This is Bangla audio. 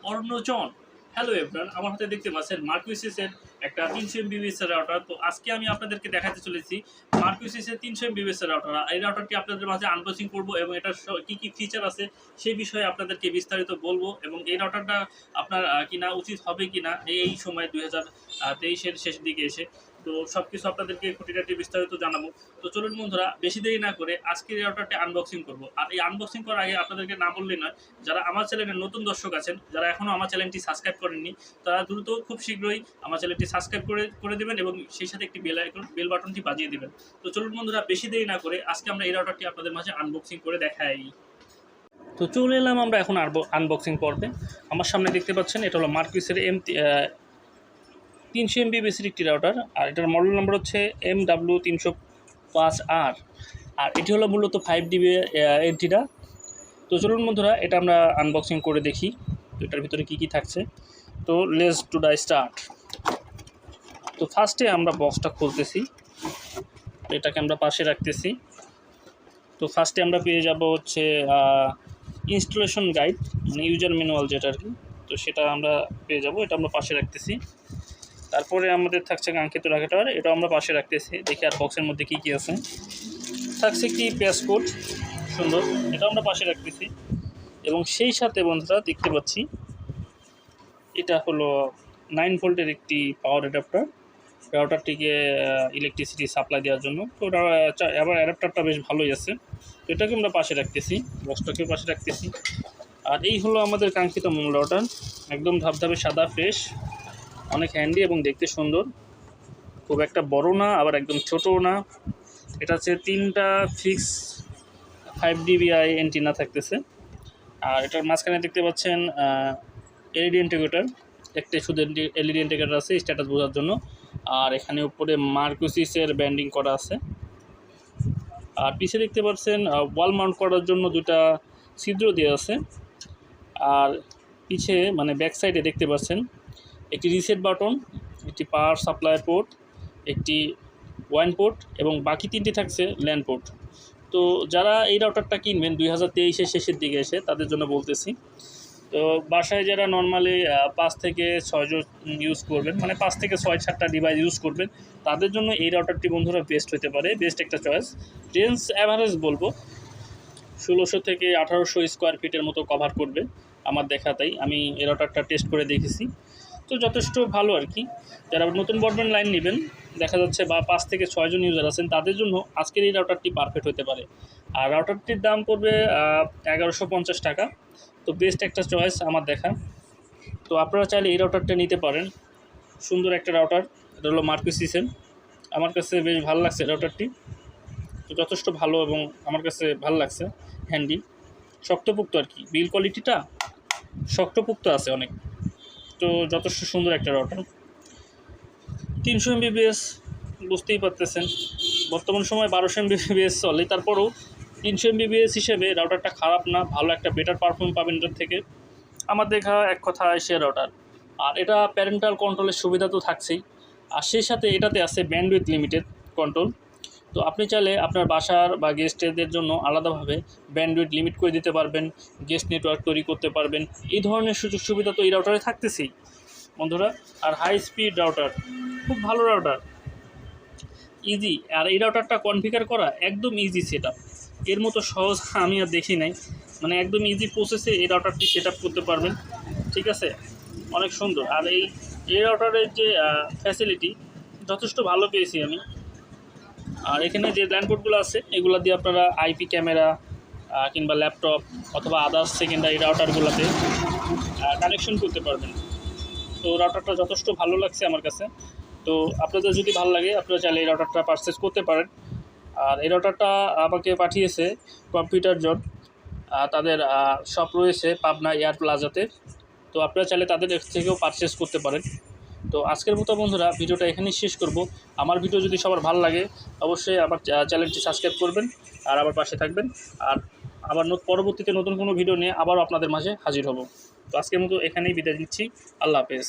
অর্ণজন। হ্যালো এভরিওয়ান, আমার হাতে দেখতে পাচ্ছেন মার্কুইসিসের একটা 300 MBps এর রাউটার। তো আজকে আমি আপনাদেরকে দেখাতে চলেছি মার্কুইসিসের 300 MBps এর রাউটার। এই রাউটারটি আপনাদের মাঝে আনবক্সিং করব এবং এটার কি কি ফিচার আছে সেই বিষয়ে আপনাদেরকে বিস্তারিত বলবো এবং এই রাউটারটা আপনার কিনা উচিত হবে কিনা এই সময় 2023-এর শেষ দিকে এসে। তো সব কিছু আপনাদেরকে খুঁটিনাটি বিস্তারিত জানাবো। তো চলুন বন্ধুরা, বেশি দেরি না করে আজকের এই রাউটারটি আনবক্সিং করব। আর এই আনবক্সিং করার আগে আপনাদেরকে না বললেই নয়, যারা আমার চ্যানেলের নতুন দর্শক আছেন, যারা এখনও আমার চ্যানেলটি সাবস্ক্রাইব করেননি, তারা দ্রুত খুব শীঘ্রই আমার চ্যানেলটি সাবস্ক্রাইব করে দেবেন এবং সেই সাথে একটি বেল বাটনটি বাজিয়ে দেবেন। তো চলুন বন্ধুরা, বেশি দেরি না করে আজকে আমরা এই রাউটারটি আপনাদের মাঝে আনবক্সিং করে দেখাই। তো চলে এলাম আমরা এখন আনবক্সিং পর্বে। আমার সামনে দেখতে পাচ্ছেন এটা হলো মার্কুইসের 300 MBps একটি রাউটার, আর এটার মডেল নম্বর হচ্ছে MW305R, আর এটি হলো মূলত 5GB এন্টিটা। তো চলুন বন্ধুরা, এটা আমরা আনবক্সিং করে দেখি তো এটার ভিতরে কী কী থাকছে। তো লেটস টু দা স্টার্ট। তো ফার্স্টে আমরা বক্সটা খুলতেছি, এটাকে আমরা পাশে রাখতেছি। তো ফার্স্টে আমরা পেয়ে যাব হচ্ছে ইনস্টলেশন গাইড, মানে ইউজার ম্যানুয়াল যেটা আর কি, তো সেটা আমরা পেয়ে যাব, এটা আমরা পাশে রাখতেছি। তারপরে আমাদের থাকছে কাঙ্ক্ষিত রাউটার, এটা আমরা পাশে রাখতেছি। দেখি আর বক্সের মধ্যে কী কী আছে। থাকছে একটি প্যাসপোর্ট, সুন্দর, এটা আমরা পাশে রাখতেছি। এবং সেই সাথে বন্ধুরা দেখতে পাচ্ছি এটা হলো 9 ভোল্টের একটি পাওয়ার অ্যাডাপ্টার, রাউটারটিকে ইলেকট্রিসিটি সাপ্লাই দেওয়ার জন্য। তো আবার অ্যাডাপ্টারটা বেশ ভালোই আছে, তো এটাকে আমরা পাশে রাখতেছি, বক্সটাকেও পাশে রাখতেছি। আর এই হলো আমাদের কাঙ্ক্ষিত মূল রাউটার, একদম ধাপধাপে সাদা ফ্রেশ, অনেক হ্যান্ডি এবং দেখতে সুন্দর, খুব একটা বড় না আবার একদম ছোটও না। এটা হচ্ছে 3টা ফিক্স 5dBi অ্যান্টিনা থাকতেছে। আর এটার মাঝখানে দেখতে পাচ্ছেন এলইডি ইন্ডিকেটর, একটা শুধু এলইডি ইন্ডিকেটর আছে স্ট্যাটাস বোঝার জন্য। আর এখানে উপরে মার্কুসিসের ব্যান্ডিং করা আছে। আর পিছে দেখতে পাচ্ছেন ওয়াল মাউন্ট করার জন্য 2টা ছিদ্র দেওয়া আছে। আর পিছে মানে ব্যাক সাইডে দেখতে পাচ্ছেন একটি রিসেট বাটন, একটি পাওয়ার সাপ্লাই পোর্ট, একটি ওয়াইন পোর্ট এবং বাকি 3টি থাকছে ল্যান্ড পোর্ট। তো যারা এই রাউটারটা কিনবেন 2023-এর শেষের দিকে এসে, তাদের জন্য বলতেছি। তো বাসায় যারা নর্মালি 5 থেকে 6 জন ইউজ করবেন, মানে 5 থেকে 6-7টা ডিভাইস ইউজ করবেন, তাদের জন্য এই রাউটারটি বন্ধুরা বেস্ট হতে পারে, বেস্ট একটা চয়েস। রেঞ্জ অ্যাভারেজ বলবো 1600 থেকে 1800 স্কোয়ার ফিটের মতো কভার করবে আমার দেখাতেই। আমি এই রাউটারটা টেস্ট করে দেখেছি, তো যথেষ্ট ভালো আর কি। যারা নতুন ব্রডব্যান্ড লাইন নেবেন, দেখা যাচ্ছে বা 5 থেকে 6 জন ইউজার আছেন, তাদের জন্য আজকের এই রাউটারটি পারফেক্ট হতে পারে। আর রাউটারটির দাম পড়বে 1150 টাকা। তো বেস্ট একটা চয়েস আমার দেখা। তো আপনারা চাইলে এই রাউটারটা নিতে পারেন, সুন্দর একটা রাউটার। এটা হলো মার্কুইসিসের, আমার কাছে বেশ ভালো লাগছে রাউটারটি, তো যথেষ্ট ভালো এবং আমার কাছে ভালো লাগছে, হ্যান্ডি, শক্তপোক্ত আর কি, বিল কোয়ালিটিটা শক্তপোক্ত আছে অনেক। তো যথেষ্ট সুন্দর একটা রাউটার। 300 MBps বুঝতেই পারতেছেন, বর্তমান সময় 1200 MBps চলে, তারপরেও 300 MBps হিসেবে রাউটারটা খারাপ না, ভালো একটা বেটার পারফর্ম পাবেন এটার থেকে আমার দেখা এক কথা সে রাউটার। আর এটা প্যারেন্টাল কন্ট্রোলের সুবিধা তো থাকছেই, আর সেই সাথে এটাতে আছে ব্যান্ডউইথ লিমিটেড কন্ট্রোল। তো আপনি চাইলে আপনার বাসার বা গেস্টদের জন্য আলাদাভাবে ব্যান্ডউইথ লিমিট করে দিতে পারবেন, গেস্ট নেটওয়ার্ক তৈরি করতে পারবেন, এই ধরনের সুযোগ সুবিধা তো এই রাউটারে থাকতেছেই বন্ধুরা। আর হাই স্পিড রাউটার, খুব ভালো রাউটার, ইজি। আর এই রাউটারটা কনফিগার করা একদম ইজি সেটআপ, এর মতো সহজ আমি আর দেখি নাই, মানে একদম ইজি প্রসেসে এই রাউটারটি সেটআপ করতে পারবেন, ঠিক আছে, অনেক সুন্দর। আর এই রাউটারের যে ফ্যাসিলিটি যথেষ্ট ভালো পেয়েছি আমি। আর এখানে যে ল্যান্ডপোর্টগুলো আছে, এগুলো দিয়ে আপনারা আইপি ক্যামেরা কিংবা ল্যাপটপ অথবা আদার্স সেকেন্ডারি রাউটারগুলোতে কানেকশন করতে পারবেন। তো রাউটারটা যথেষ্ট ভালো লাগছে আমার কাছে। তো আপনাদের যদি ভালো লাগে, আপনারা চাইলে এই রাউটারটা পারচেস করতে পারেন। আর এই রাউটারটা আমাকে পাঠিয়েছে কম্পিউটার জোন, তাদের শপ রয়েছে পাবনা এয়ার প্লাজাতে। তো আপনারা চাইলে তাদের থেকেও পারচেস করতে পারেন। তো আজকের মতো বন্ধুরা ভিডিওটা এখানেই শেষ করব। আমার ভিডিও যদি সবার ভালো লাগে, অবশ্যই আমার চ্যানেলটি সাবস্ক্রাইব করবেন আর আমার পাশে থাকবেন। আর আবার পরবর্তীতে নতুন কোনো ভিডিও নিয়ে আবারও আপনাদের মাঝে হাজির হব। তো আজকের মতো এখানেই বিদায় দিচ্ছি, আল্লাহ হাফেজ।